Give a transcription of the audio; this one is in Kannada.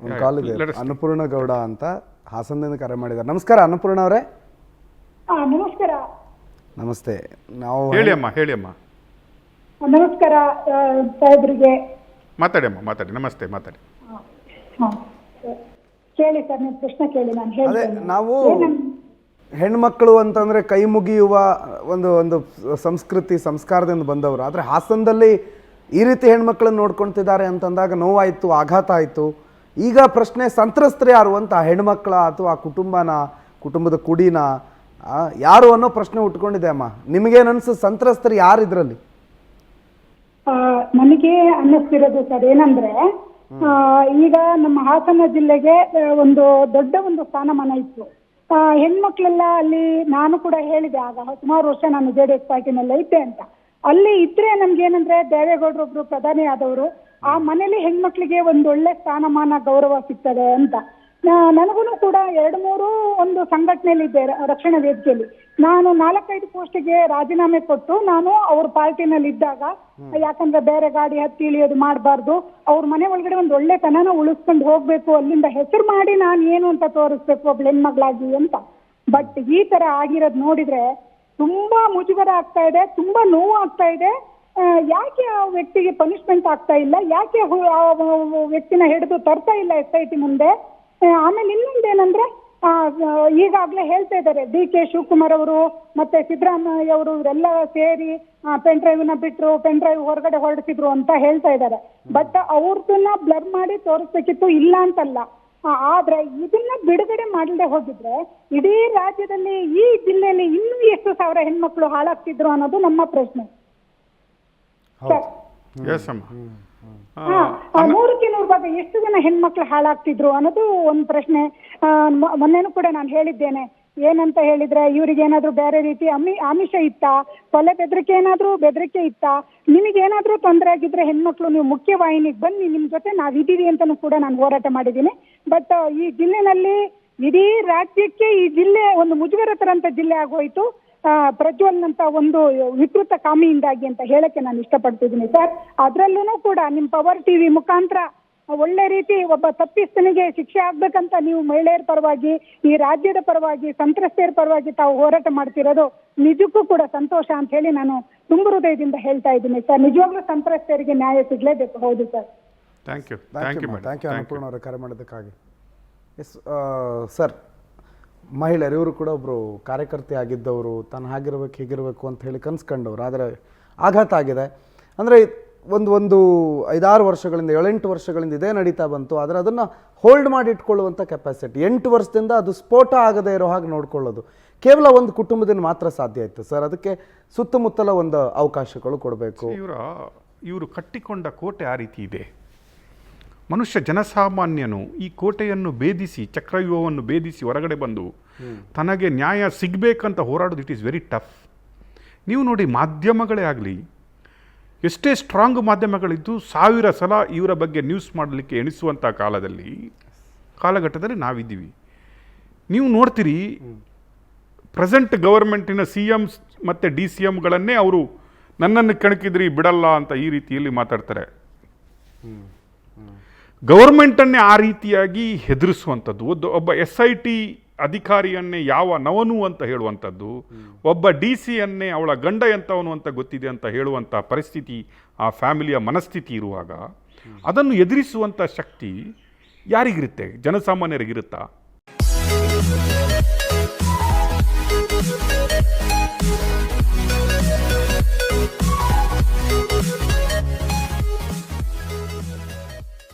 ಒಂದು ಕಾಲ್ ಇದೆ. ಅನ್ನಪೂರ್ಣ ಗೌಡ ಅಂತ ಹಾಸನದಿಂದ ಕರೆ ಮಾಡಿದ್ದಾರೆ. ನಮಸ್ಕಾರ ಅನ್ನಪೂರ್ಣ ಅವರೇ. ನಮಸ್ಕಾರ. ನಮಸ್ತೆ. ನಾವು ಹೇಳಿ ಅಮ್ಮ. ನಮಸ್ಕಾರ ಸಾಹೇಬ್ರಿಗೆ. ಮಾತಾಡಿ ಅಮ್ಮ, ಮಾತಾಡಿ. ನಮಸ್ತೆ, ಮಾತಾಡಿ. ಕೇಳಿ ಸರ್, ನೀವು ಪ್ರಶ್ನೆ ಕೇಳಿ, ನಾನು ಅದೇ ಹೇಳ್ತೇನೆ. ನಾವು ಹೆಣ್ಮಕ್ಳು ಅಂತಂದ್ರೆ ಕೈ ಮುಗಿಯುವ ಒಂದು ಸಂಸ್ಕೃತಿ ಸಂಸ್ಕಾರದಿಂದ ಬಂದವರು. ಆದರೆ ಹಾಸನದಲ್ಲಿ ಈ ರೀತಿ ಹೆಣ್ಮಕ್ಳನ್ನ ನೋಡ್ಕೊಳ್ತಿದ್ದಾರೆ ಅಂತಂದಾಗ ನೋವಾಯಿತು, ಆಘಾತ ಆಯಿತು. ಈಗ ಪ್ರಶ್ನೆ ಸಂತ್ರಸ್ತರು ಯಾರು ಅಂತ, ಹೆಣ್ಮಕ್ಳ ಅಥವಾ ಕುಟುಂಬದ ಕುಡಿನ ಯಾರು ಅನ್ನೋ ಪ್ರಶ್ನೆ ಉಟ್ಕೊಂಡಿದೆ ಅಮ್ಮ. ನಿಮಗೇನು ಅನ್ಸುತ್ತೆ, ಸಂತ್ರಸ್ತರು ಯಾರು ಇದರಲ್ಲಿ? ನನಗೆ ಅನ್ನಿಸ್ತಿರೋದು ಸರ್ ಏನಂದ್ರೆ, ಈಗ ನಮ್ಮ ಹಾಸನ ಜಿಲ್ಲೆಗೆ ಒಂದು ದೊಡ್ಡ ಒಂದು ಸ್ಥಾನಮಾನ ಇತ್ತು. ಹೆಣ್ಮಕ್ಳೆಲ್ಲ ಅಲ್ಲಿ, ನಾನು ಕೂಡ ಹೇಳಿದೆ ಆಗ ಸುಮಾರು ವರ್ಷ ನಾನು JDS ಪಾರ್ಟಿನಲ್ಲ ಇದ್ದೆ ಅಂತ. ಅಲ್ಲಿ ಇದ್ರೆ ನಮ್ಗೇನಂದ್ರೆ ದೇವೇಗೌಡರೊಬ್ರು ಪ್ರಧಾನಿ ಆದವರು, ಆ ಮನೇಲಿ ಹೆಣ್ಮಕ್ಳಿಗೆ ಒಂದು ಒಳ್ಳೆ ಸ್ಥಾನಮಾನ ಗೌರವ ಸಿಗ್ತದೆ ಅಂತ. ನನಗೂ ಕೂಡ 2-3 ಒಂದು ಸಂಘಟನೆಯಲ್ಲಿ ಇದ್ದೆ, ರಕ್ಷಣಾ ವೇದಿಕೆಯಲ್ಲಿ. ನಾನು 4-5 ಪೋಸ್ಟಿಗೆ ರಾಜೀನಾಮೆ ಕೊಟ್ಟು ನಾನು ಅವ್ರ ಪಾರ್ಟಿನಲ್ಲಿ ಇದ್ದಾಗ, ಯಾಕಂದ್ರೆ ಬೇರೆ ಗಾಡಿ ಹತ್ತಿ ಇಳಿಯೋದು ಮಾಡಬಾರ್ದು, ಅವ್ರ ಮನೆ ಒಳಗಡೆ ಒಂದು ಒಳ್ಳೆ ತನನ ಉಳಿಸ್ಕೊಂಡು ಹೋಗ್ಬೇಕು, ಅಲ್ಲಿಂದ ಹೆಸರು ಮಾಡಿ ನಾನು ಏನು ಅಂತ ತೋರಿಸ್ಬೇಕು ಒಬ್ಳು ಹೆಣ್ಮಗಳಾಗಿ ಅಂತ. ಬಟ್ ಈ ತರ ಆಗಿರೋದು ನೋಡಿದ್ರೆ ತುಂಬಾ ಮುಜುಗರ ಆಗ್ತಾ ಇದೆ, ತುಂಬಾ ನೋವು ಆಗ್ತಾ ಇದೆ. ಯಾಕೆ ಆ ವ್ಯಕ್ತಿಗೆ ಪನಿಷ್ಮೆಂಟ್ ಆಗ್ತಾ ಇಲ್ಲ, ಯಾಕೆ ಆ ವ್ಯಕ್ತಿನ ಹಿಡಿದು ತರ್ತಾ ಇಲ್ಲ SIT ಮುಂದೆ? ಆಮೇಲೆ ಇನ್ನೊಂದೇನಂದ್ರೆ, ಈಗಾಗಲೇ ಹೇಳ್ತಾ ಇದ್ದಾರೆ DK ಶಿವಕುಮಾರ್ ಅವರು ಮತ್ತೆ ಸಿದ್ದರಾಮಯ್ಯ ಅವರು ಇವರೆಲ್ಲ ಸೇರಿ ಪೆನ್ ಡ್ರೈವ್ನ ಬಿಟ್ರು, ಪೆನ್ ಡ್ರೈವ್ ಹೊರಗಡೆ ಹೊರಡಿಸಿದ್ರು ಅಂತ ಹೇಳ್ತಾ ಇದ್ದಾರೆ. ಬಟ್ ಅವ್ರದನ್ನ ಬ್ಲರ್ ಮಾಡಿ ತೋರಿಸ್ಬೇಕಿತ್ತು, ಇಲ್ಲ ಅಂತಲ್ಲ. ಆದ್ರೆ ಇದನ್ನ ಬಿಡುಗಡೆ ಮಾಡದೆ ಹೋಗಿದ್ರೆ ಇಡೀ ರಾಜ್ಯದಲ್ಲಿ, ಈ ಜಿಲ್ಲೆಯಲ್ಲಿ ಇನ್ನೂ ಎಷ್ಟು ಸಾವಿರ ಹೆಣ್ಮಕ್ಳು ಹಾಳಾಗ್ತಿದ್ರು ಅನ್ನೋದು ನಮ್ಮ ಪ್ರಶ್ನೆ. 100% ಭಾಗ ಎಷ್ಟು ಜನ ಹೆಣ್ಮಕ್ಳು ಹಾಳಾಗ್ತಿದ್ರು ಅನ್ನೋದು ಒಂದು ಪ್ರಶ್ನೆ. ಮೊನ್ನೆನೂ ಕೂಡ ನಾನು ಹೇಳಿದ್ದೇನೆ. ಏನಂತ ಹೇಳಿದ್ರೆ, ಇವ್ರಿಗೆ ಏನಾದ್ರು ಬೇರೆ ರೀತಿ ಆಮಿಷ ಇತ್ತಾ, ಕೊಲೆ ಬೆದರಿಕೆ ಇತ್ತಾ, ನಿಮಗೇನಾದ್ರೂ ತೊಂದರೆ ಆಗಿದ್ರೆ ಹೆಣ್ಮಕ್ಳು ನೀವು ಮುಖ್ಯವಾಹಿನಿಗೆ ಬನ್ನಿ, ನಿಮ್ ಜೊತೆ ನಾವಿದ್ದೀವಿ ಅಂತಾನು ಕೂಡ ನಾನು ಹೋರಾಟ ಮಾಡಿದ್ದೀನಿ. ಬಟ್ ಈ ಜಿಲ್ಲೆನಲ್ಲಿ, ಇಡೀ ರಾಜ್ಯಕ್ಕೆ ಈ ಜಿಲ್ಲೆ ಒಂದು ಮುಜುಗರ ತರಂತ ಜಿಲ್ಲೆ ಆಗೋಯ್ತು, ಪ್ರಜ್ವಲ್ ಅಂತ ಒಂದು ವಿಕೃತ ಕಾಮಿಯಿಂದಾಗಿ ಅಂತ ಹೇಳಕ್ಕೆ ನಾನು ಇಷ್ಟಪಡ್ತಿದ್ದೀನಿ ಸರ್. ಅದ್ರಲ್ಲೂ ಕೂಡ ನಿಮ್ ಪವರ್ TV ಮುಖಾಂತರ ಒಳ್ಳೆ ರೀತಿ ಒಬ್ಬ ತಪ್ಪಿಸ್ತನಿಗೆ ಶಿಕ್ಷೆ ಆಗ್ಬೇಕಂತ ನೀವು ಮಹಿಳೆಯರ ಪರವಾಗಿ, ಈ ರಾಜ್ಯದ ಪರವಾಗಿ, ಸಂತ್ರಸ್ತೆಯರ ಪರವಾಗಿ ತಾವು ಹೋರಾಟ ಮಾಡ್ತಿರೋದು ನಿಜಕ್ಕೂ ಕೂಡ ಸಂತೋಷ ಅಂತ ಹೇಳಿ ನಾನು ತುಂಬ ಹೃದಯದಿಂದ ಹೇಳ್ತಾ ಇದ್ದೀನಿ ಸರ್. ನಿಜವಾಗ್ಲೂ ಸಂತ್ರಸ್ತೆಯರಿಗೆ ನ್ಯಾಯ ಸಿಗ್ಲೇಬೇಕು. ಹೌದು ಸರ್. ಥ್ಯಾಂಕ್ ಯು ಅನ್ನಪೂರ್ಣ ಅವರ ಕರೆ ಮಾಡೋದಕ್ಕಾಗಿ. ಎಸ್ ಸರ್, ಮಹಿಳೆಯರು ಇವರು ಕೂಡ ಒಬ್ಬರು ಕಾರ್ಯಕರ್ತೆ ಆಗಿದ್ದವರು, ತಾನು ಹಾಗಿರ್ಬೇಕು ಹೀಗಿರಬೇಕು ಅಂತ ಹೇಳಿ ಕನ್ಸ್ಕೊಂಡವ್ರು. ಆದರೆ ಆಘಾತ ಆಗಿದೆ. ಅಂದರೆ ಒಂದು 5-6 ವರ್ಷಗಳಿಂದ 7-8 ವರ್ಷಗಳಿಂದ ಇದೇ ನಡೀತಾ ಬಂತು. ಆದರೆ ಅದನ್ನು ಹೋಲ್ಡ್ ಮಾಡಿ ಇಟ್ಕೊಳ್ಳುವಂಥ ಕೆಪಾಸಿಟಿ 8 ವರ್ಷದಿಂದ ಅದು ಸ್ಫೋಟ ಆಗದೇ ಇರೋ ಹಾಗೆ ನೋಡ್ಕೊಳ್ಳೋದು ಕೇವಲ ಒಂದು ಕುಟುಂಬದಿಂದ ಮಾತ್ರ ಸಾಧ್ಯ ಆಯಿತು ಸರ್. ಅದಕ್ಕೆ ಸುತ್ತಮುತ್ತಲ ಒಂದು ಅವಕಾಶಗಳು ಕೊಡಬೇಕು. ಇವರು ಕಟ್ಟಿಕೊಂಡ ಕೋಟೆ ಆ ರೀತಿ ಇದೆ. ಮನುಷ್ಯ ಜನಸಾಮಾನ್ಯನು ಈ ಕೋಟೆಯನ್ನು ಭೇದಿಸಿ, ಚಕ್ರವ್ಯೂಹವನ್ನು ಭೇದಿಸಿ ಹೊರಗಡೆ ಬಂದು ತನಗೆ ನ್ಯಾಯ ಸಿಗಬೇಕಂತ ಹೋರಾಡೋದು ಇಟ್ ಈಸ್ ವೆರಿ ಟಫ್. ನೀವು ನೋಡಿ, ಮಾಧ್ಯಮಗಳೇ ಆಗಲಿ, ಎಷ್ಟೇ ಸ್ಟ್ರಾಂಗ್ ಮಾಧ್ಯಮಗಳಿದ್ದು 1000 ಸಲ ಇವರ ಬಗ್ಗೆ ನ್ಯೂಸ್ ಮಾಡಲಿಕ್ಕೆ ಎಣಿಸುವಂಥ ಕಾಲಘಟ್ಟದಲ್ಲಿ ನಾವಿದ್ದೀವಿ. ನೀವು ನೋಡ್ತೀರಿ, ಪ್ರೆಸೆಂಟ್ ಗವರ್ಮೆಂಟಿನ CMs ಮತ್ತು DCMಗಳನ್ನೇ ಅವರು ನನ್ನನ್ನು ಕೆಣಕಿದ್ರಿ ಬಿಡಲ್ಲ ಅಂತ ಈ ರೀತಿಯಲ್ಲಿ ಮಾತಾಡ್ತಾರೆ. ಗವರ್ಮೆಂಟನ್ನೇ ಆ ರೀತಿಯಾಗಿ ಹೆದರಿಸುವಂಥದ್ದು, ಒಬ್ಬ SIT ಅಧಿಕಾರಿಯನ್ನೇ ಯಾವ ನವನು ಅಂತ ಹೇಳುವಂಥದ್ದು, ಒಬ್ಬ DCಯನ್ನೇ ಅವಳ ಗಂಡ ಎಂಥವನು ಅಂತ ಗೊತ್ತಿದೆ ಅಂತ ಹೇಳುವಂಥ ಪರಿಸ್ಥಿತಿ ಆ ಫ್ಯಾಮಿಲಿಯ ಮನಸ್ಥಿತಿ ಇರುವಾಗ ಅದನ್ನು ಎದುರಿಸುವಂಥ ಶಕ್ತಿ ಯಾರಿಗಿರುತ್ತೆ? ಜನಸಾಮಾನ್ಯರಿಗಿರುತ್ತಾ?